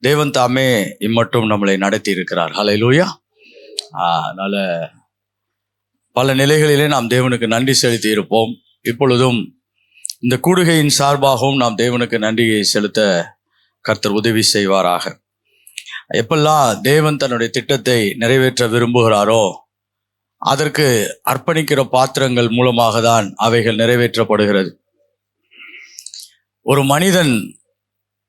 தேவன் தாமே இம்மட்டும் நம்மளை நடத்தி இருக்கிறார். ஹல்லேலூயா. அதனால பல நிலைகளிலே நாம் தேவனுக்கு நன்றி செலுத்தி இருப்போம். இப்பொழுதும் இந்த கூடுகையின் சார்பாகவும் நாம் தேவனுக்கு நன்றியை செலுத்த கர்த்தர் உதவி செய்வாராக. எப்பெல்லாம் தேவன் தன்னுடைய திட்டத்தை நிறைவேற்ற விரும்புகிறாரோ அதற்கு அர்ப்பணிக்கிற பாத்திரங்கள் மூலமாக தான் அவைகள் நிறைவேற்றப்படுகிறது. ஒரு மனிதன்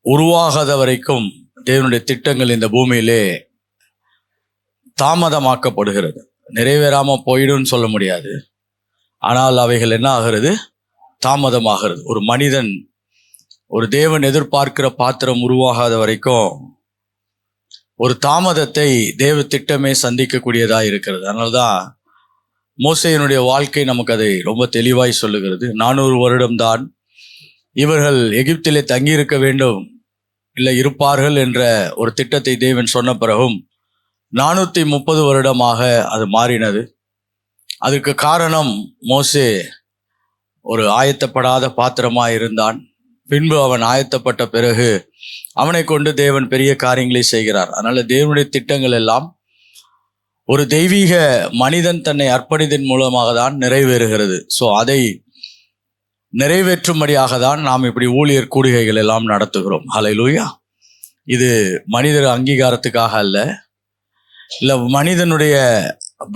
உருவாகாத வரைக்கும் தேவனுடைய திட்டங்கள் இந்த பூமியிலே தாமதமாக்கப்படுகிறது. நிறைவேறாம போயிடும்னு சொல்ல முடியாது, ஆனால் அவைகள் என்ன ஆகிறது? தாமதமாகிறது. ஒரு மனிதன் ஒரு தேவன் எதிர்பார்க்கிற பாத்திரம் உருவாகாத வரைக்கும் ஒரு தாமதத்தை தேவ திட்டமே சந்திக்கக்கூடியதாக இருக்கிறது. அதனால்தான் மோசேயினுடைய வாழ்க்கை நமக்கு அதை ரொம்ப தெளிவாய் சொல்லுகிறது. 400 வருடம்தான் இவர்கள் எகிப்திலே தங்கியிருக்க வேண்டும், இல்லை இருப்பார்கள் என்ற ஒரு திட்டத்தை தேவன் சொன்ன பிறகும் 430 வருடமாக அது மாறினது. அதுக்கு காரணம் மோசே ஒரு ஆயத்தப்படாத பாத்திரமாக இருந்தான். பின்பு அவன் ஆயத்தப்பட்ட பிறகு அவனை கொண்டு தேவன் பெரிய காரியங்களை செய்கிறார். அதனால தேவனுடைய திட்டங்கள் எல்லாம் ஒரு தெய்வீக மனிதன் தன்னை அர்ப்பணித்தன் மூலமாக தான் நிறைவேறுகிறது. ஸோ அதை நிறைவேற்றும்படியாக தான் நாம் இப்படி ஊழியர் கூடுகைகள் எல்லாம் நடத்துகிறோம். ஹல்லேலூயா. இது மனிதர் அங்கீகாரத்துக்காக அல்ல, இல்லை மனிதனுடைய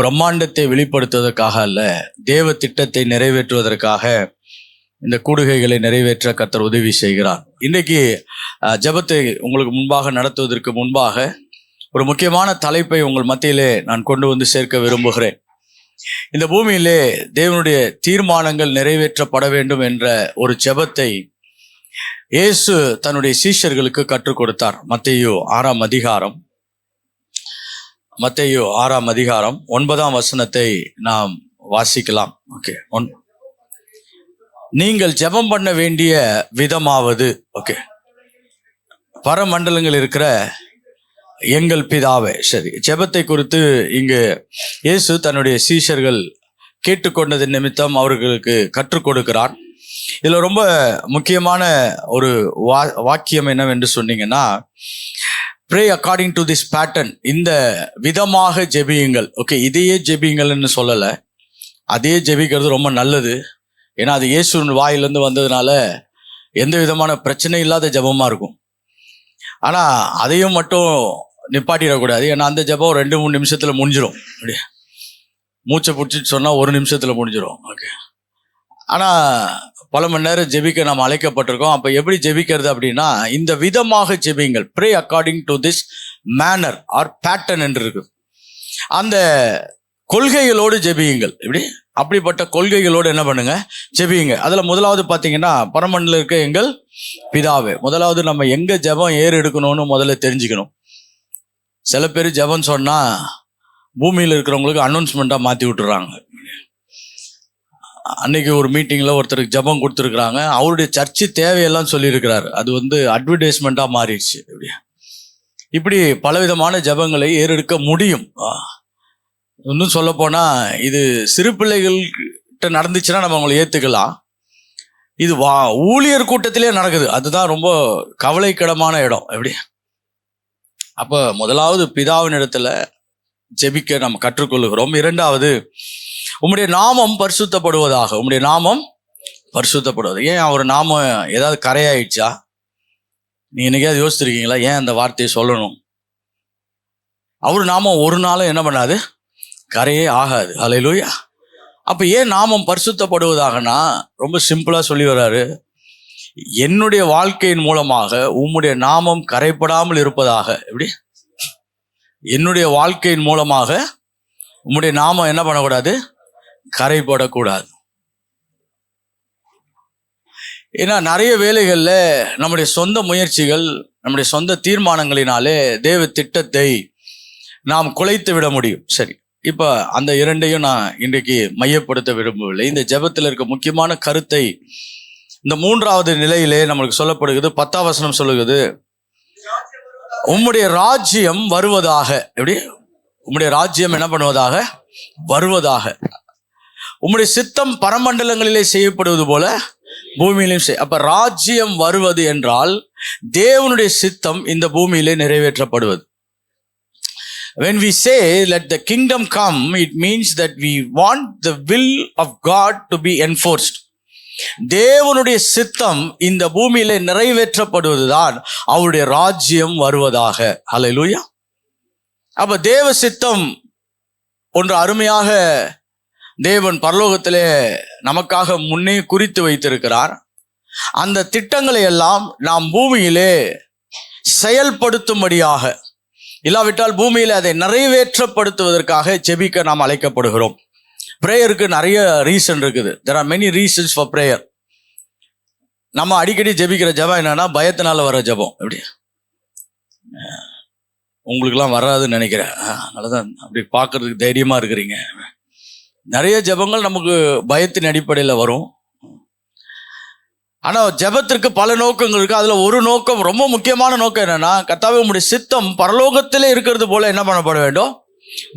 பிரம்மாண்டத்தை வெளிப்படுத்துவதற்காக அல்ல, தேவ திட்டத்தை நிறைவேற்றுவதற்காக இந்த கூடுகைகளை நிறைவேற்ற கர்த்தர் உதவி செய்கிறார். இன்றைக்கு ஜெபத்தை உங்களுக்கு முன்பாக நடத்துவதற்கு முன்பாக ஒரு முக்கியமான தலைப்பை உங்கள் மத்தியிலே நான் கொண்டு வந்து சேர்க்க விரும்புகிறேன். இந்த பூமியிலே தேவனுடைய தீர்மானங்கள் நிறைவேற்றப்பட வேண்டும் என்ற ஒரு ஜெபத்தை இயேசு தன்னுடைய சீஷர்களுக்கு கற்றுக் கொடுத்தார். மத்தேயு 6ஆம் அதிகாரம் 9ஆம் வசனத்தை நாம் வாசிக்கலாம். ஓகே. நீங்கள் ஜெபம் பண்ண வேண்டிய விதமாவது, ஓகே, பரமண்டலங்கள் இருக்கிற எங்கள் பிதாவே. சரி, ஜெபத்தை குறித்து இங்கு இயேசு தன்னுடைய சீஷர்கள் கேட்டுக்கொண்டது நிமித்தம் அவர்களுக்கு கற்றுக் கொடுக்கிறார். இதில் ரொம்ப முக்கியமான ஒரு வாக்கியம் என்னவென்று சொன்னீங்கன்னா, pray according to this pattern, இந்த விதமாக ஜெபியுங்கள். ஓகே, இதையே ஜெபியுங்கள்னு சொல்லலை, அதே ஜெபிக்கிறது ரொம்ப நல்லது. ஏன்னா அது இயேசுவின் வாயிலிருந்து வந்ததுனால எந்த விதமான பிரச்சனை இல்லாத ஜெபமாக இருக்கும். ஆனால் அதையும் மட்டும் நிப்பாட்டிடக்கூடாது. ஏன்னா அந்த ஜெபம் 2-3 நிமிஷத்தில் முடிஞ்சிடும். அப்படியே மூச்சை பிடிச்சிட்டு சொன்னால் 1 நிமிஷத்தில் முடிஞ்சிடும். ஓகே. ஆனால் பல மணி நேரம் ஜெபிக்க நாம் அழைக்கப்பட்டிருக்கோம். அப்போ எப்படி ஜெபிக்கிறது அப்படின்னா, இந்த விதமாக ஜெபிங்கள், pray according to this manner or pattern என்று இருக்கு. அந்த கொள்கைகளோடு ஜெபியுங்கள். இப்படி அப்படிப்பட்ட கொள்கைகளோடு என்ன பண்ணுங்க, ஜெபியுங்க. அதில் முதலாவது பார்த்தீங்கன்னா, பரமண்டல இருக்க எங்கள் பிதாவே. முதலாவது நம்ம எங்கே ஜெபம் ஏறு எடுக்கணும்னு முதல்ல தெரிஞ்சுக்கணும். சில பேர் ஜெபம் சொன்னால் பூமியில் இருக்கிறவங்களுக்கு அனௌன்ஸ்மெண்ட்டாக மாற்றி விட்டுறாங்க. அன்னைக்கு ஒரு மீட்டிங்கில் ஒருத்தருக்கு ஜெபம் கொடுத்துருக்குறாங்க, அவருடைய சர்ச்சு தேவையெல்லாம் சொல்லியிருக்கிறாரு, அது அட்வர்டைஸ்மெண்ட்டாக மாறிடுச்சு. இப்படி பலவிதமான ஜெபங்களை ஏறெடுக்க முடியும். இன்னும் சொல்லப்போனால் இது சிறு பிள்ளைகள்கிட்ட நடந்துச்சுன்னா நம்ம அவங்களை ஏற்றுக்கலாம். இது ஊழியர் கூட்டத்திலே நடக்குது, அதுதான் ரொம்ப கவலைக்கிடமான இடம். எப்படி? அப்போ முதலாவது பிதாவின் இடத்துல ஜெபிக்க நம்ம கற்றுக்கொள்ளுகிறோம். இரண்டாவது, உம்முடைய நாமம் பரிசுத்தப்படுவதாக. உம்முடைய நாமம் பரிசுத்தப்படுவது. ஏன் அவர் நாமம் ஏதாவது கரையாயிடுச்சா? நீங்கள் என்னைக்காவது யோசிச்சிருக்கீங்களா ஏன் அந்த வார்த்தையை சொல்லணும்? அவர் நாமம் ஒரு நாளும் என்ன பண்ணாது, கரையே ஆகாது. ஹல்லேலூயா. அப்போ ஏன் நாமம் பரிசுத்தப்படுவதாகனா ரொம்ப சிம்பிளாக சொல்லி வர்றாரு, என்னுடைய வாழ்க்கையின் மூலமாக உம்முடைய நாமம் கரைப்படாமல் இருப்பதாக. எப்படி? என்னுடைய வாழ்க்கையின் மூலமாக உம்முடைய நாமம் என்ன பண்ணக்கூடாது, கரைப்படக்கூடாது. ஏன்னா நிறைய வேளைகளில் நம்முடைய சொந்த முயற்சிகள், நம்முடைய சொந்த தீர்மானங்களினாலே தேவ திட்டத்தை நாம் குலைத்து விட முடியும். சரி, இப்போ அந்த இரண்டையும் நான் இன்றைக்கு மையப்படுத்த விரும்பவில்லை. இந்த ஜெபத்தில் இருக்க முக்கியமான கருத்தை இந்த 3வது நிலையிலே நம்மளுக்கு சொல்லப்படுகிறது. 10ஆம் வசனம் சொல்லுகிறது, உம்முடைய ராஜ்யம் வருவதாக. எப்படி? உம்முடைய ராஜ்யம் என்ன பண்ணுவதாக? வருவதாக. உம்முடைய சித்தம் பரமண்டலங்களிலே செய்யப்படுவது போல பூமியிலும் அப்ப ராஜ்யம் வருவது என்றால் தேவனுடைய சித்தம் இந்த பூமியிலே நிறைவேற்றப்படுவது. When we say let the kingdom come, it means that we want the will of God to be enforced. தேவனுடைய சித்தம் இந்த பூமியிலே நிறைவேற்றப்படுவதுதான் அவருடைய ராஜ்யம் வருவதாக. ஹல்லேலூயா. அப்ப தேவ சித்தம் ஒன்று அருமையாக தேவன் பரலோகத்திலே நமக்காக முன்னே குறித்து வைத்திருக்கிறார். அந்த திட்டங்களை எல்லாம் நாம் பூமியிலே செயல்படுத்தும்படியாக, இல்லாவிட்டால் பூமியில் அதை நிறைவேற்றப்படுத்துவதற்காக ஜெபிக்க நாம் அழைக்கப்படுகிறோம். பிரேயருக்கு நிறைய ரீசன் இருக்குது. there are many reasons for prayer. நம்ம அடிக்கடி ஜெபிக்கிற ஜெபம் என்னன்னா பயத்தினால வர ஜெபம். எப்படி உங்களுக்குலாம் வராதுன்னு நினைக்கிறேன், அதனாலதான் அப்படி பார்க்கறதுக்கு தைரியமா இருக்கிறீங்க. நிறைய ஜெபங்கள் நமக்கு பயத்தின் அடிப்படையில் வரும். ஆனால் ஜெபத்திற்கு பல நோக்கங்கள் இருக்குது. அதில் ஒரு நோக்கம், ரொம்ப முக்கியமான நோக்கம் என்னென்னா, கர்த்தாவே உம்முடைய சித்தம் பரலோகத்திலே இருக்கிறது போல என்ன பண்ணப்பட வேண்டும்,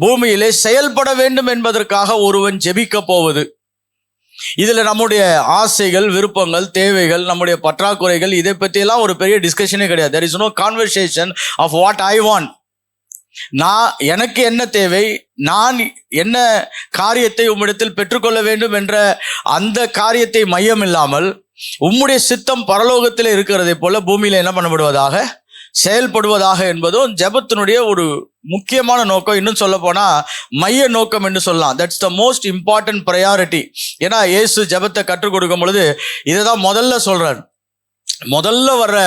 பூமியிலே செயல்பட வேண்டும் என்பதற்காக ஒருவன் ஜெபிக்க போவது. இதில் நம்முடைய ஆசைகள், விருப்பங்கள், தேவைகள், நம்முடைய பற்றாக்குறைகள், இதை பற்றியெல்லாம் ஒரு பெரிய டிஸ்கஷனே கிடையாது. there is no conversation of what I want. எனக்கு என்ன தேவை, நான் என்ன காரியத்தை உம்மிடத்தில் பெற்றுக்கொள்ள வேண்டும் என்ற அந்த காரியத்தை மையம் இல்லாமல் உம்முடைய சித்தம் பரலோகத்தில் இருக்கிறதை போல பூமியில என்ன பண்ணப்படுவதாக, செயல்படுவதாக என்பதும் ஜெபத்தினுடைய ஒரு முக்கியமான நோக்கம். இன்னும் சொல்ல போனா மைய நோக்கம் என்று சொல்லலாம். That's the most important priority. ஏன்னா இயேசு ஜெபத்தை கற்றுக் கொடுக்கும் பொழுது இதை தான் முதல்ல சொல்றார். முதல்ல வர்ற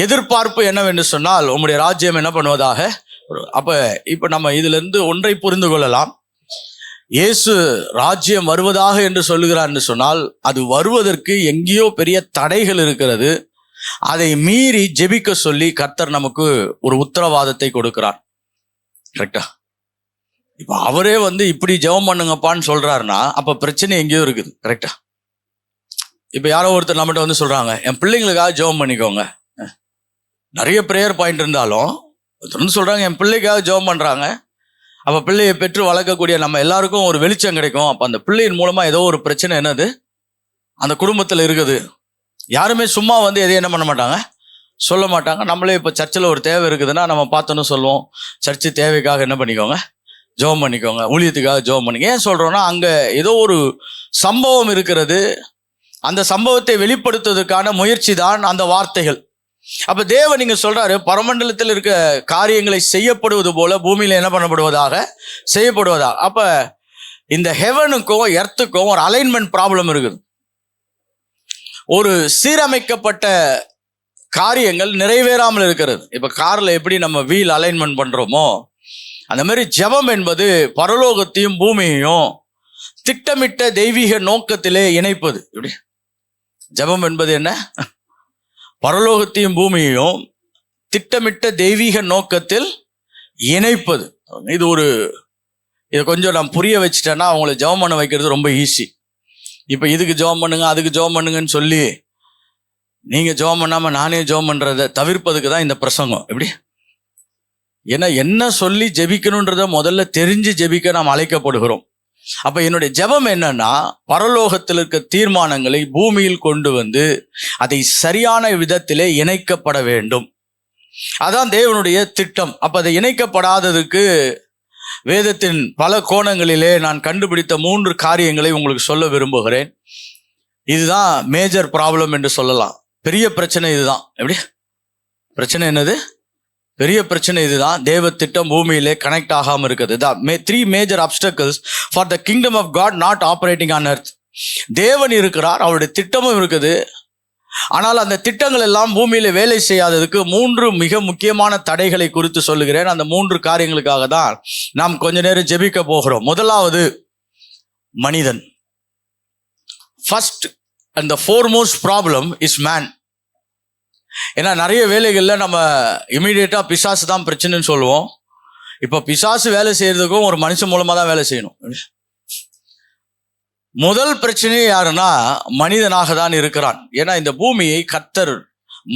எதிர்பார்ப்பு என்னவென்று சொன்னால் உம்முடைய ராஜ்யம் என்ன பண்ணுவதாக. அப்ப இப்ப நம்ம இதுல இருந்து ஒன்றை புரிந்து கொள்ளலாம். இயேசு ராஜ்யம் வருவதாக என்று சொல்லுகிறார் என்று சொன்னால் அது வருவதற்கு எங்கேயோ பெரிய தடைகள் இருக்கிறது. அதை மீறி ஜெபிக்க சொல்லி கர்த்தர் நமக்கு ஒரு உத்தரவாதத்தை கொடுக்கிறார். கரெக்டா? இப்ப அவரே இப்படி ஜெபம் பண்ணுங்கப்பான்னு சொல்றாருன்னா அப்ப பிரச்சனை எங்கேயோ இருக்குது. கரெக்டா? இப்ப யாரோ ஒருத்தர் நம்மகிட்ட சொல்றாங்க, என் பிள்ளைங்களுக்காக ஜெபம் பண்ணிக்கோங்க. நிறைய பிரேயர் பாயிண்ட் இருந்தாலும் சொல்றாங்க என் பிள்ளைக்காக ஜெபம் பண்றாங்க. அப்ப பிள்ளையை பெற்று வளர்க்கக்கூடிய நம்ம எல்லாருக்கும் ஒரு வெளிச்சம் கிடைக்கும். அப்ப அந்த பிள்ளையின் மூலமா ஏதோ ஒரு பிரச்சனை என்னது அந்த குடும்பத்துல இருக்குது. யாருமே சும்மா எதையும் என்ன பண்ண மாட்டாங்க, சொல்ல மாட்டாங்க. நம்மளே இப்போ சர்ச்சில் ஒரு தேவை இருக்குதுன்னா நம்ம பார்த்தோன்னு சொல்லுவோம், சர்ச்சு தேவைக்காக என்ன பண்ணிக்கோங்க, ஜெபம் பண்ணிக்கோங்க, ஊழியத்துக்காக ஜெபம் பண்ணிக்க. ஏன் சொல்றோம்னா அங்கே ஏதோ ஒரு சம்பவம் இருக்கிறது. அந்த சம்பவத்தை வெளிப்படுத்துவதற்கான முயற்சி தான் அந்த வார்த்தைகள். அப்ப தேவன் நீங்க சொல்றாரு பரமண்டலத்தில் இருக்க காரியங்களை செய்யப்படுவது போல பூமியில என்ன பண்ணப்படுவதாக, செய்யப்படுவதாக. அப்ப இந்த ஹெவனுக்கும் எர்த்துக்கும் ஒரு அலைன்மெண்ட் ப்ராப்ளம் இருக்குது. ஒரு சீரமைக்கப்பட்ட காரியங்கள் நிறைவேறாமல் இருக்கிறது. இப்ப கார்ல எப்படி நம்ம வீல் அலைன்மெண்ட் பண்றோமோ அந்த மாதிரி ஜெபம் என்பது பரலோகத்தையும் பூமியையும் திட்டமிட்ட தெய்வீக நோக்கத்திலே இணைப்பது. எப்படி ஜெபம் என்பது என்ன, பரலோகத்தையும் பூமியையும் திட்டமிட்ட தெய்வீக நோக்கத்தில் இணைப்பது. இதை கொஞ்சம் நான் புரிய வச்சுட்டேன்னா அவங்களை ஜெபம் பண்ண வைக்கிறது ரொம்ப ஈஸி. இப்போ இதுக்கு ஜெபம் பண்ணுங்க, அதுக்கு ஜெபம் பண்ணுங்கன்னு சொல்லி நீங்கள் ஜெபம் பண்ணாமல் நானே ஜெபம் பண்ணுறதை தவிர்ப்பதுக்கு தான் இந்த பிரசங்கம். எப்படி, ஏன்னா என்ன சொல்லி ஜெபிக்கணுன்றத முதல்ல தெரிஞ்சு ஜெபிக்க நாம் அழைக்கப்படுகிறோம். அப்போ என்னுடைய ஜெபம் என்னன்னா, பரலோகத்தில் இருக்க தீர்மானங்களை பூமியில் கொண்டு அதை சரியான விதத்திலே இணைக்கப்பட வேண்டும். அதான் தேவனுடைய திட்டம். அப்போ அதை இணைக்கப்படாததுக்கு வேதத்தின் பல கோணங்களிலே நான் கண்டுபிடித்த 3 காரியங்களை உங்களுக்கு சொல்ல விரும்புகிறேன். இதுதான் மேஜர் ப்ராப்ளம் என்று சொல்லலாம். பெரிய பிரச்சனை இதுதான். எப்படி பிரச்சனை என்னது, பெரிய பிரச்சனை இதுதான். தேவ திட்டம் பூமியிலே கனெக்ட் ஆகாமல் இருக்குது. 3 major obstacles for the kingdom of God not operating on earth. தேவன் இருக்கிறார், அவருடைய திட்டமும் இருக்குது. ஆனால் அந்த திட்டங்கள் எல்லாம் பூமியில வேலை செய்யாததுக்கு 3 மிக முக்கியமான தடைகளை குறித்து சொல்லுகிறேன். அந்த 3 காரியங்களுக்காக தான் நாம் கொஞ்ச நேரம் ஜெபிக்க போகிறோம். முதலாவது மனிதன். First and the foremost problem is man. ஏன்னா நிறைய வேலைகளில் நம்ம இமீடியட்டா பிசாசு தான் பிரச்சனைன்னு சொல்லுவோம். இப்போ பிசாசு வேலை செய்யறதுக்கும் ஒரு மனுஷன் மூலமா தான் வேலை செய்யணும். முதல் பிரச்சனையே யாருன்னா மனிதனாக தான் இருக்கிறான். ஏன்னா இந்த பூமியை கர்த்தர்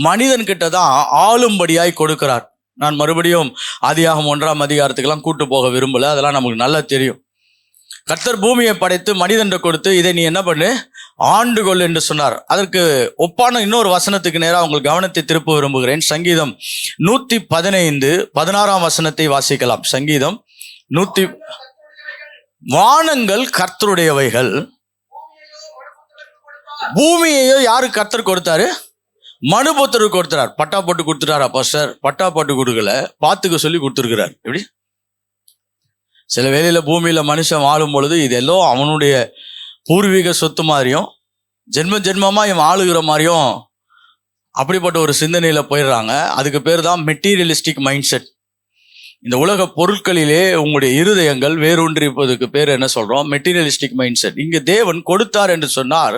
மனிதன் கிட்ட தான் ஆளும்படியாய் கொடுக்கிறார். நான் மறுபடியும் ஆதியாகமம் 1ஆம் அதிகாரத்துக்கெல்லாம் கூட்டு போக விரும்பல, அதெல்லாம் நமக்கு நல்லா தெரியும். கர்த்தர் பூமியை படைத்து மனிதன் கொடுத்து இதை நீ என்ன பண்ணு, ஆண்டுகொள் என்று சொன்னார். அதற்கு ஒப்பான இன்னொரு வசனத்துக்கு நேராக உங்கள் கவனத்தை திருப்ப விரும்புகிறேன். சங்கீதம் 115:16 வசனத்தை வாசிக்கலாம். சங்கீதம் 100. வானங்கள் கர்த்தருடையவைகள், பூமியையோ யாரு கர்த்தர் கொடுத்தாரு? மனுபுத்திரருக்கு கொடுத்தார். பட்டா போட்டு கொடுத்துட்டார். அப்பா சார் பட்டா போட்டு கொடுக்கல, பார்த்துக்க சொல்லி கொடுத்துருக்கிறார். எப்படி? சில வேளையில பூமியில மனுஷன் வாழும் பொழுது இதெல்லாம் அவனுடைய பூர்வீக சொத்து மாதிரியும் ஜென்மமா இவன் ஆளுகிற மாதிரியும் அப்படிப்பட்ட ஒரு சிந்தனையில போயிடுறாங்க. அதுக்கு பேர் தான் மெட்டீரியலிஸ்டிக் மைண்ட் செட். இந்த உலக பொருட்களிலே உங்களுடைய இருதயங்கள் வேரூன்றிருப்பதுக்கு பேர் என்ன சொல்றோம்? Materialistic mind set. இங்க தேவன் கொடுத்தார் என்று சொன்னார்,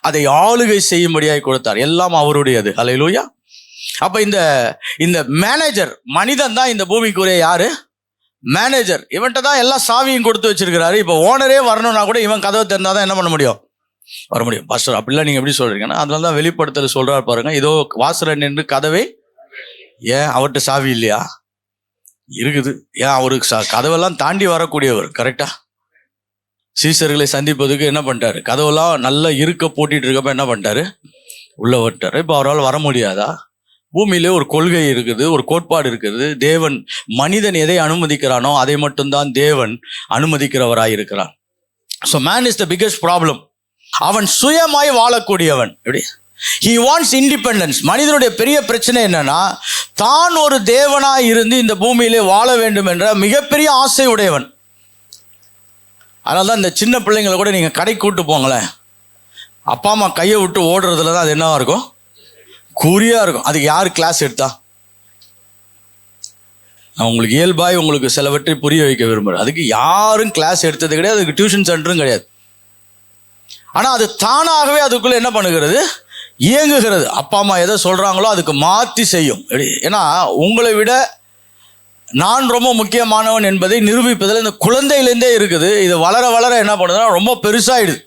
அதை ஆளுகை செய்யும்படியாய் கொடுத்தார். எல்லாம் அவருடையது. ஹல்லேலூயா. அப்ப இந்த மேனேஜர் மனிதன் தான் இந்த பூமிக்குரிய யாரு? மேனேஜர். இவன்கிட்ட தான் எல்லா சாவியும் கொடுத்து வச்சிருக்கிறாரு. இப்போ ஓனரே வரணும்னா கூட இவன் கதவை திறந்தாதான் என்ன பண்ண முடியும்? வர முடியும். பாஸ்டர் அப்படிலாம் நீங்க எப்படி சொல்றீங்கன்னா, அதனால தான் வெளிப்படுத்தல் சொல்றாரு பாருங்க, இதோ வாசல்ல நின்று கதவை. ஏன் அவர்கிட்ட சாவி இல்லையா? இருக்குது. ஏன் அவருக்கு கதவெல்லாம் தாண்டி வரக்கூடியவர். கரெக்டா? சீசர்களை சந்திப்பதுக்கு என்ன பண்ணிட்டாரு? கதவெல்லாம் நல்லா இருக்க போட்டிட்டு இருக்கப்ப என்ன பண்ணிட்டாரு? உள்ள விட்டாரு. இப்போ அவரால் வர முடியாதா? பூமியிலே ஒரு கொள்கை இருக்குது, ஒரு கோட்பாடு இருக்குது. தேவன் மனிதன் எதை அனுமதிக்கிறானோ அதை மட்டும்தான் தேவன் அனுமதிக்கிறவராய் இருக்கிறான். So man is the biggest problem. அவன் சுயமாய் வாழக்கூடியவன். எப்படி? He wants independence. மனிதனுடைய பெரிய பிரச்சனை என்னன்னா, தான் ஒரு தேவனாய் இருந்து இந்த பூமியிலே வாழ வேண்டும் என்ற மிகப்பெரிய ஆசை உடையவன். அதனால தான் இந்த சின்ன பிள்ளைங்களை கூட நீங்கள் கடைக்கு கூட்டு போங்களேன், அப்பா அம்மா கையை விட்டு ஓடுறதுல தான் அது என்னவா இருக்கும்? குறியா இருக்கும். அதுக்கு யார் கிளாஸ் எடுத்தா? நான் உங்களுக்கு இயல்பாய் உங்களுக்கு சிலவற்றை புரிய வைக்க விரும்புகிறேன். அதுக்கு யாரும் கிளாஸ் எடுத்தது கிடையாது, அதுக்கு டியூஷன் சென்டரும் கிடையாது. ஆனால் அது தானாகவே அதுக்குள்ளே என்ன பண்ணுகிறது? இயங்குகிறது. அப்பா அம்மா எதை சொல்கிறாங்களோ அதுக்கு மாற்றி செய்யும். ஏன்னா உங்களை விட நான் ரொம்ப முக்கியமானவன் என்பதை நிரூபிப்பதில் இந்த குழந்தையிலேருந்தே இருக்குது. இது வளர வளர என்ன பண்ணுதுன்னா ரொம்ப பெருசாகிடுது.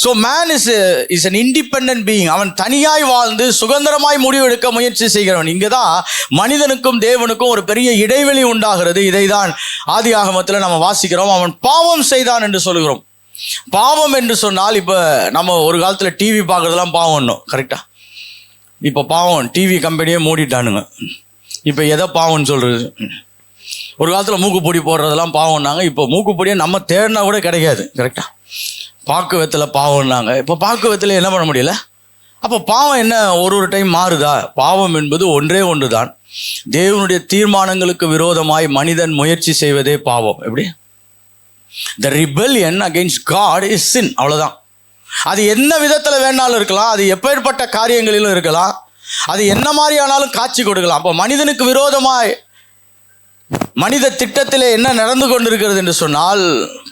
So man is an independent being. அவன் தனியாய் வாழ்ந்து சுதந்திரமாய் முடிவெடுக்க முயற்சி செய்கிறவன். இங்கே தான் மனிதனுக்கும் தேவனுக்கும் ஒரு பெரிய இடைவெளி உண்டாகிறது. இதை தான் ஆதியாகமத்தில் நம்ம வாசிக்கிறோம். அவன் பாவம் செய்தான் என்று சொல்கிறோம். பாவம் என்று சொன்னால், இப்போ நம்ம ஒரு காலத்தில் டிவி பார்க்குறதெல்லாம் பாவம்னோம். கரெக்டாக? இப்போ பாவம் டிவி கம்பெனியே மூடிட்டானுங்க. இப்போ எதை பாவம்னு சொல்கிறது? ஒரு காலத்தில் மூக்குப்பொடி போடுறதெல்லாம் பாவம்னாங்க. இப்போ மூக்குப்பொடியை நம்ம தேடினா கூட கிடைக்காது. கரெக்டாக? பாக்கு வெத்தலை பாவம்னாங்க. இப்போ பாக்கு வெத்தலை என்ன பண்ண முடியல. அப்போ பாவம் என்ன ஒரு டைம் மாறுதா? பாவம் என்பது ஒன்றே ஒன்று தான். தேவனுடைய தீர்மானங்களுக்கு விரோதமாய் மனிதன் முயற்சி செய்வதே பாவம். எப்படி? The rebellion against God is sin. அவ்வளோதான். அது என்ன விதத்தில் வேணாலும் இருக்கலாம், அது எப்பேற்பட்ட காரியங்களிலும் இருக்கலாம், அது என்ன மாதிரி ஆனாலும் காட்சி கொடுக்கலாம். அப்போ மனிதனுக்கு விரோதமாய் மனித திட்டத்திலே என்ன நடந்து கொண்டிருக்கிறது என்று சொன்னால்,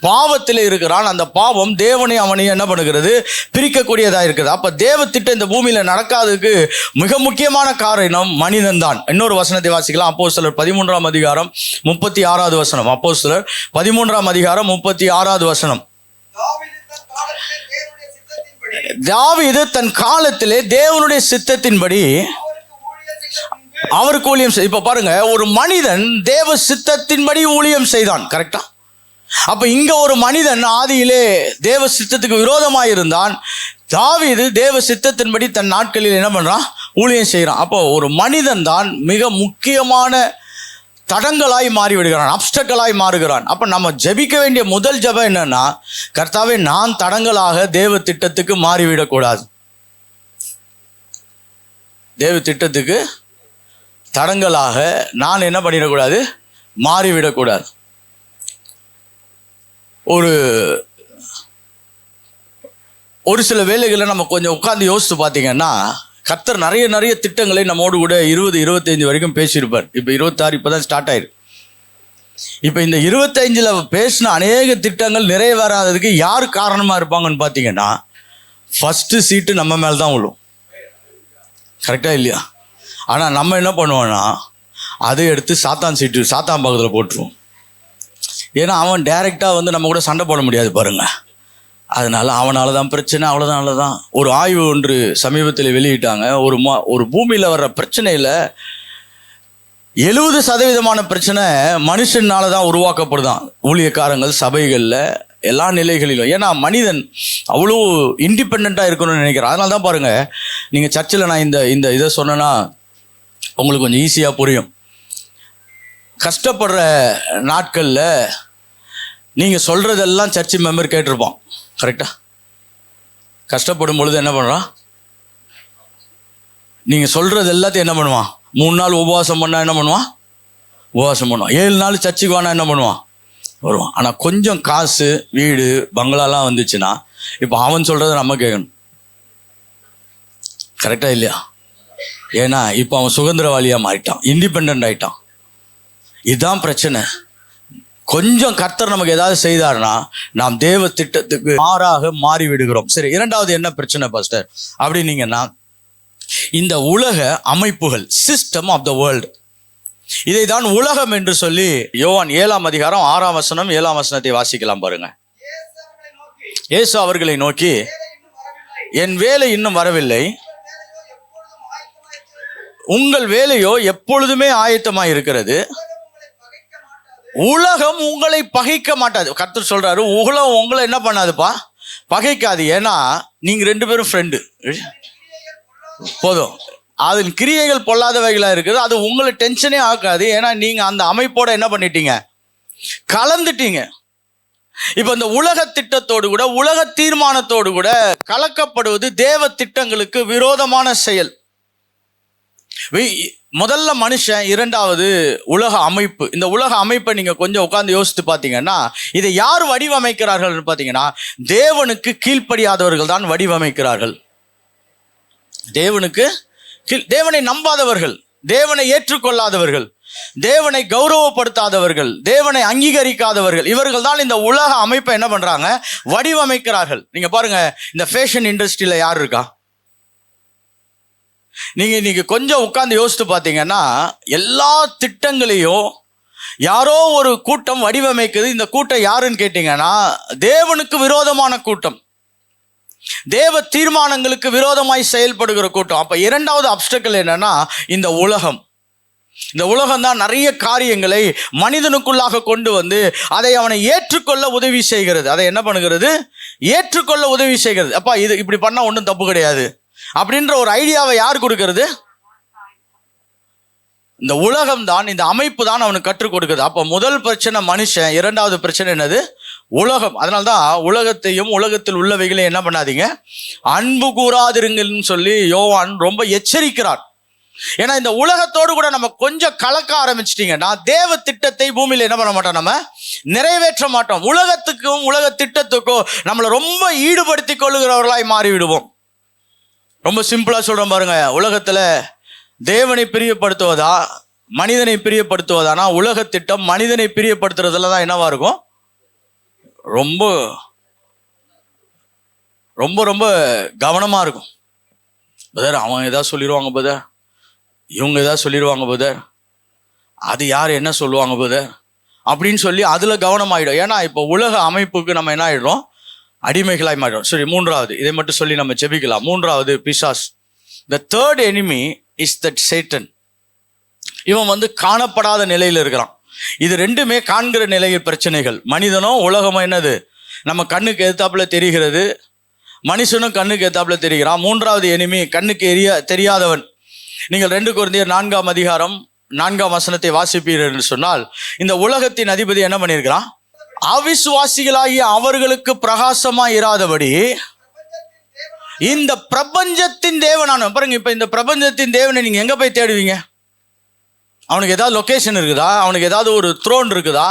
பாவத்திலே இருக்கிறான். அந்த பாவம் தேவனை அவனையும் என்ன பண்ணுகிறது? பிரிக்கக்கூடியதாக இருக்குது. அப்போ தேவ திட்டம் இந்த பூமியில் நடக்காததுக்கு மிக முக்கியமான காரணம் மனிதன் தான். இன்னொரு வசனத்தை வாசிக்கலாம். அப்போஸ்தலர் 13:36 வசனம். அப்போஸ்தலர் 13:36 தாவீது தன் காலத்திலே தேவனுடைய சித்தத்தின்படி அவருக்கு ஊழியம் செய். இப்ப பாருங்க, ஒரு மனிதன் தேவ சித்தத்தின்படி ஊழியம் செய்தான். கரெக்டா? அப்ப இங்க ஒரு மனிதன் ஆதியிலே தேவ சித்தத்துக்கு விரோதமாக இருந்தான். தாவீது தேவ சித்தத்தின்படி தன் நாட்களில் என்ன பண்றான்? ஊழியம் செய்கிறான். அப்போ ஒரு மனிதன் தான் மிக முக்கியமான தடங்களாய் மாறிவிடுகிறான், அப்டக்கலாய் மாறுகிறான். அப்போ நம்ம ஜெபிக்க வேண்டிய முதல் ஜெபம் என்னன்னா, கர்த்தாவே நான் தடங்களாக தேவ திட்டத்துக்கு மாறிவிடக்கூடாது. தேவ திட்டத்துக்கு தடங்களாக நான் என்ன பண்ணிடக்கூடாது? மாறிவிடக்கூடாது. ஒரு சில வேலைகளை நம்ம கொஞ்சம் உட்கார்ந்து யோசித்து பார்த்தீங்கன்னா, கர்த்தர் நிறைய திட்டங்களை நம்மோடு கூட 20-25 வரைக்கும் பேசியிருப்பார். இப்போ 26 இப்போ தான் ஸ்டார்ட் ஆயிருக்கு. இப்போ இந்த 25ல் பேசின அநேக திட்டங்கள் நிறைவேறாததுக்கு யார் காரணமாக இருப்பாங்கன்னு பார்த்தீங்கன்னா, ஃபஸ்ட்டு சீட்டு நம்ம மேலே தான் விழும். கரெக்டாக இல்லையா? ஆனால் நம்ம என்ன பண்ணுவோன்னா, அதை எடுத்து சாத்தான் பக்கத்தில் போட்டுருவோம். ஏன்னா அவன் டைரெக்டாக வந்து நம்ம கூட சண்டை போட முடியாது பாருங்க. அதனால அவனால தான் பிரச்சனை, அவ்வளோதானால தான். ஒரு ஆய்வு ஒன்று சமீபத்தில் வெளியிட்டாங்க. ஒரு பூமியில் வர்ற பிரச்சனையில் 70% பிரச்சனை மனுஷனால தான் உருவாக்கப்படுதான். ஊழியக்காரங்கள், சபைகளில் எல்லா நிலைகளிலும். ஏன்னா மனிதன் அவ்வளோ இண்டிபெண்ட்டாக இருக்கணும்னு நினைக்கிறேன். அதனால தான் பாருங்கள், நீங்கள் சர்ச்சில் நான் இந்த இதை சொன்னேன்னா உங்களுக்கு கொஞ்சம் ஈஸியாக புரியும். கஷ்டப்படுற நாட்களில் நீங்கள் சொல்கிறதெல்லாம் சர்ச்சு மெம்பர் கேட்டிருப்பான். கரெக்டாக? கஷ்டப்படும் பொழுது என்ன பண்ணுறான்? நீங்கள் சொல்கிறது எல்லாத்தையும் என்ன பண்ணுவான்? 3 நாள் உபவாசம் பண்ணால் என்ன பண்ணுவான்? உபவாசம் பண்ணுவான். 7 நாள் சர்ச்சுக்கு வானா என்ன பண்ணுவான்? வருவான். ஆனால் கொஞ்சம் காசு, வீடு, பங்களாலாம் வந்துச்சுன்னா இப்போ அவன் சொல்கிறத நம்ம கேட்கணும். கரெக்டாக இல்லையா? ஏன்னா இப்போ அவன் சுதந்திரவாளியாக மாறிட்டான், இண்டிபெண்ட் ஆகிட்டான். இதுதான் பிரச்சனை. கொஞ்சம் கர்த்தர் நமக்கு ஏதாவது செய்தார்னா நாம் தேவ திட்டத்துக்கு மாறாக மாறி விடுகிறோம். சரி, இரண்டாவது என்ன பிரச்சனை பாஸ்டர் அப்படின்னீங்கன்னா, இந்த உலக அமைப்புகள், சிஸ்டம் ஆஃப் த வேர்ல்டு, இதை தான் உலகம் என்று சொல்லி யோவான் 7ஆம் அதிகாரம் 6ஆம் வசனம் 7ஆம் வசனத்தை வாசிக்கலாம் பாருங்க. இயேசு அவர்களை நோக்கி, என் வேலை இன்னும் வரவில்லை, உங்கள் வேலையோ எப்பொழுதுமே ஆயத்தமாய் இருக்கிறது, உலகம் உங்களை பகைக்க மாட்டாது. கர்த்தர் சொல்றாரு, உலகம் உங்களை என்ன பண்ணாதுப்பா? பகைக்காது. ஏன்னா நீங்க 2 பேரும் ஃப்ரெண்டு. போதும், அதன் கிரியைகள் பொல்லாதவைகளாக இருக்குது. அது உங்களை டென்ஷனே ஆக்காது. ஏன்னா நீங்க அந்த அமைப்போட என்ன பண்ணிட்டீங்க? கலந்துட்டீங்க. இப்போ இந்த உலக திட்டத்தோடு கூட, உலக தீர்மானத்தோடு கூட கலக்கப்படுவது தேவ திட்டங்களுக்கு விரோதமான செயல். முதல்ல மனுஷன், இரண்டாவது உலக அமைப்பு. இந்த உலக அமைப்பை நீங்க கொஞ்சம் உட்கார்ந்து யோசித்து பார்த்தீங்கன்னா, இதை யார் வடிவமைக்கிறார்கள் பார்த்தீங்கன்னா, தேவனுக்கு கீழ்ப்படியாதவர்கள் தான் வடிவமைக்கிறார்கள். தேவனுக்கு தேவனை நம்பாதவர்கள், தேவனை ஏற்றுக்கொள்ளாதவர்கள், தேவனை கௌரவப்படுத்தாதவர்கள், தேவனை அங்கீகரிக்காதவர்கள், இவர்கள் தான் இந்த உலக அமைப்பை என்ன பண்றாங்க? வடிவமைக்கிறார்கள். நீங்க பாருங்க, இந்த ஃபேஷன் இண்டஸ்ட்ரியில யார் இருக்கா? நீங்க கொஞ்சம் உட்கார்ந்து யோசித்து பார்த்தீங்கன்னா, எல்லா திட்டங்களையும் யாரோ ஒரு கூட்டம் வடிவமைக்குது. இந்த கூட்டம் யாருன்னு கேட்டீங்கன்னா, தேவனுக்கு விரோதமான கூட்டம், தேவ தீர்மானங்களுக்கு விரோதமாய் செயல்படுகிற கூட்டம். அப்ப இரண்டாவது அப்டக்கிள் என்னன்னா, இந்த உலகம். இந்த உலகம் தான் நிறைய காரியங்களை மனிதனுக்குள்ளாக கொண்டு வந்து அதை அவனை ஏற்றுக்கொள்ள உதவி செய்கிறது. அதை என்ன பண்ணுகிறது? ஏற்றுக்கொள்ள உதவி செய்கிறது. அப்பா இது இப்படி பண்ணா ஒன்றும் தப்பு கிடையாது அப்படின்ற ஒரு ஐடியாவை யார் கொடுக்கிறது? இந்த உலகம் தான், இந்த அமைப்பு தான் அவனுக்கு கற்றுக் கொடுக்குது. அப்போ முதல் பிரச்சனை மனுஷன், இரண்டாவது பிரச்சனை என்னது? உலகம். அதனால்தான் உலகத்தையும் உலகத்தில் உள்ளவைகளையும் என்ன பண்ணாதீங்க, அன்பு கூறாதிருங்கள்னு சொல்லி யோவான் ரொம்ப எச்சரிக்கிறார். ஏன்னா இந்த உலகத்தோடு கூட நம்ம கொஞ்சம் கலக்க ஆரம்பிச்சிட்டீங்கன்னா தேவ திட்டத்தை பூமியில என்ன பண்ண மாட்டோம், நம்ம நிறைவேற்ற மாட்டோம். உலகத்துக்கும் உலக திட்டத்துக்கும் நம்மளை ரொம்ப ஈடுபடுத்தி கொள்ளுகிறவர்களாய் மாறிவிடுவோம். ரொம்ப சிம்பிளா சொல்றோம் பாருங்க, உலகத்துல தேவனை பிரியப்படுத்துவதா மனிதனை பிரியப்படுத்துவதானா? உலக திட்டம் மனிதனை பிரியப்படுத்துறதுல தான் என்னவா இருக்கும்? ரொம்ப ரொம்ப ரொம்ப கவனமா இருக்கும். பதர் அவன் ஏதாவது சொல்லிடுவாங்க பதர், இவங்க ஏதாவது சொல்லிடுவாங்க பதர், அது யார் என்ன சொல்லுவாங்க பதர் அப்படின்னு சொல்லி அதுல கவனமாயிடும். ஏன்னா இப்போ உலக அமைப்புக்கு நம்ம என்ன ஆயிடுறோம்? அடிமைகளாய் மாறிடும். சரி, மூன்றாவது இதை மட்டும் சொல்லி நம்ம ஜெபிக்கலாம். மூன்றாவது பிசாஸ். The third enemy is that Satan. இவன் காணப்படாத நிலையில் இருக்கிறான். இது ரெண்டுமே காண்கிற நிலையில் பிரச்சனைகள். மனிதனும் உலகமும் என்னது? நம்ம கண்ணுக்கு எதிர்த்தாப்புல தெரிகிறது, மனுஷனும் கண்ணுக்கு எதிர்த்தாப்புல தெரிகிறான். மூன்றாவது எனிமி கண்ணுக்கு தெரியாதவன். நீங்கள் 2 கொரிந்தியர் 4ஆம் அதிகாரம் 4ஆம் வசனத்தை வாசிப்பீர்கள் என்று சொன்னால், இந்த உலகத்தின் அதிபதி என்ன பண்ணியிருக்கிறான்? அவிசுவாசிகளாகிய அவர்களுக்கு பிரகாசமா இராதபடி இந்த பிரபஞ்சத்தின் தேவனான பாருங்க. இப்ப இந்த பிரபஞ்சத்தின் தேவனை நீங்க எங்க போய் தேடுவீங்க? அவனுக்கு ஏதாவது லொகேஷன் இருக்குதா? அவனுக்கு ஏதாவது ஒரு த்ரோன் இருக்குதா?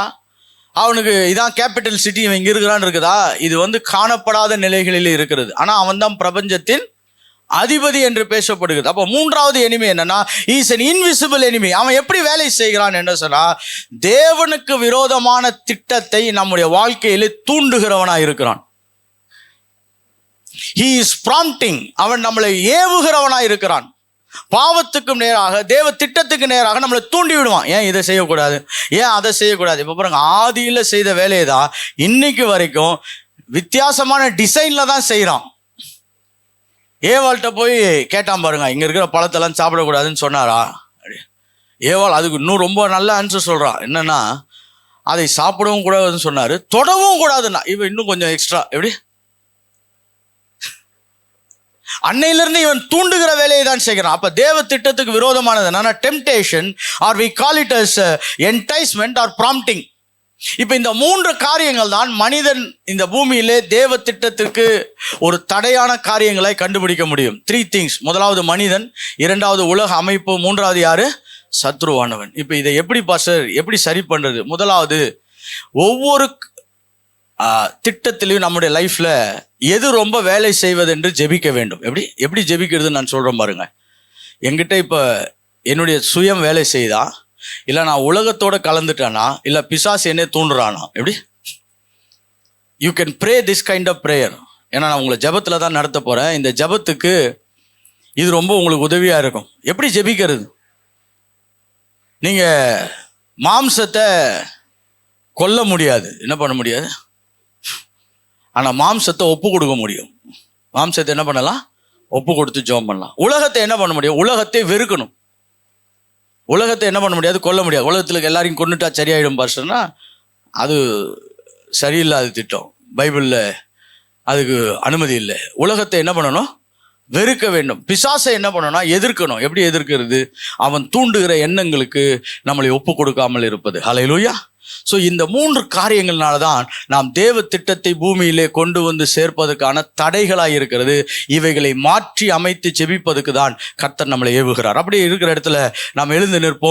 அவனுக்கு இதான் கேபிட்டல் சிட்டி இவன் இங்க இருக்கிறான்னு இருக்குதா? இது காணப்படாத நிலைகளில் இருக்கிறது. ஆனா அவன் தான் பிரபஞ்சத்தின் அதிபதி என்று பேசப்படுகிறது. அப்போ மூன்றாவது எனிமி என்னன்னா, இஸ் an invisible enemy. அவன் எப்படி வேலை செய்கிறான் என்று சொன்னா, தேவனுக்கு விரோதமான திட்டத்தை நம்முடைய வாழ்க்கையிலே தூண்டுகிறவனா இருக்கிறான். He is prompting. அவன் நம்மளை ஏவுகிறவனா இருக்கிறான். பாவத்துக்கும் நேராக, தேவ திட்டத்துக்கு நேராக நம்மளை தூண்டி விடுவான். ஏன் இதை செய்யக்கூடாது, ஏன் அதை செய்யக்கூடாது. இப்போ பாருங்க, ஆதியில செய்த வேலையை தான் இன்னைக்கு வரைக்கும் வித்தியாசமான டிசைன்ல தான் செய்யறான். ஏவாள்கிட்ட போய் கேட்டான் பாருங்க, இங்க இருக்கிற பழத்தெல்லாம் சாப்பிடக்கூடாதுன்னு சொன்னாரா? ஏவாள் அதுக்கு இன்னும் ரொம்ப நல்ல ஆன்சர் சொல்றான். என்னன்னா, அதை சாப்பிடவும் கூடாதுன்னு சொன்னாரு, தொடவும் கூடாதுன்னா இவன் இன்னும் கொஞ்சம் எக்ஸ்ட்ரா. எப்படி? அன்னையிலிருந்து இவன் தூண்டுகிற வேலையை தான் செய்கிறான். அப்ப தேவ திட்டத்துக்கு விரோதமானது என்னன்னா temptation, or we call it as enticement or prompting. இப்ப இந்த 3 காரியங்கள் தான் மனிதன் இந்த பூமியிலே தேவ திட்டத்திற்கு ஒரு தடையான காரியங்களை கண்டுபிடிக்க முடியும். 3 things. முதலாவது மனிதன், இரண்டாவது உலக அமைப்பு, மூன்றாவது யாரு? சத்ருவானவன். இப்ப இதை எப்படி பாஸ்டர் எப்படி சரி பண்றது? முதலாவது, ஒவ்வொரு திட்டத்திலையும் நம்முடைய லைஃப்ல எது ரொம்ப வேலை செய்வது என்று ஜெபிக்க வேண்டும். எப்படி ஜெபிக்கிறது நான் சொல்றேன் பாருங்க. என்கிட்ட இப்ப என்னுடைய சுயம் வேலை செய்தா, இல்லை நான் உலகத்தோட கலந்துட்டானா, இல்லை பிசாசு என்னை தூண்டுறானா? எப்படி? You can pray this kind of prayer. ஏன்னா நான் உங்களை ஜபத்தில் தான் நடத்த போகிறேன். இந்த ஜபத்துக்கு இது ரொம்ப உங்களுக்கு உதவியாக இருக்கும். எப்படி ஜெபிக்கிறது? நீங்கள் மாம்சத்தை கொல்ல முடியாது, என்ன பண்ண முடியாது, ஆனால் மாம்சத்தை ஒப்பு கொடுக்க முடியும். மாம்சத்தை என்ன பண்ணலாம்? ஒப்பு கொடுத்து ஜெபம் பண்ணலாம். உலகத்தை என்ன பண்ண முடியும்? உலகத்தை வெறுக்கணும். உலகத்தை என்ன பண்ண முடியாது? கொல்ல முடியாது. உலகத்தில் எல்லாரையும் கொண்டுட்டா சரியாயிடும் பாஸ்டர்னா அது சரியில்லாத திட்டம். பைபிளில் அதுக்கு அனுமதி இல்லை. உலகத்தை என்ன பண்ணணும்? வெறுக்க வேண்டும். பிசாசை என்ன பண்ணணும்னா எதிர்க்கணும். எப்படி எதிர்க்கிறது? அவன் தூண்டுகிற எண்ணங்களுக்கு நம்மளை ஒப்பு கொடுக்காமல் இருப்பது. ஹல்லேலூயா. ஸோ இந்த 3 காரியங்கள்னால தான் நாம் தேவ திட்டத்தை பூமியிலே கொண்டு வந்து சேர்ப்பதற்கான தடைகளாக இருக்கிறது. இவைகளை மாற்றி அமைத்து ஜெபிப்பதுக்கு தான் கர்த்தர் நம்மளை ஏவுகிறார். அப்படி இருக்கிற இடத்துல நாம் எழுந்து நிற்போம்.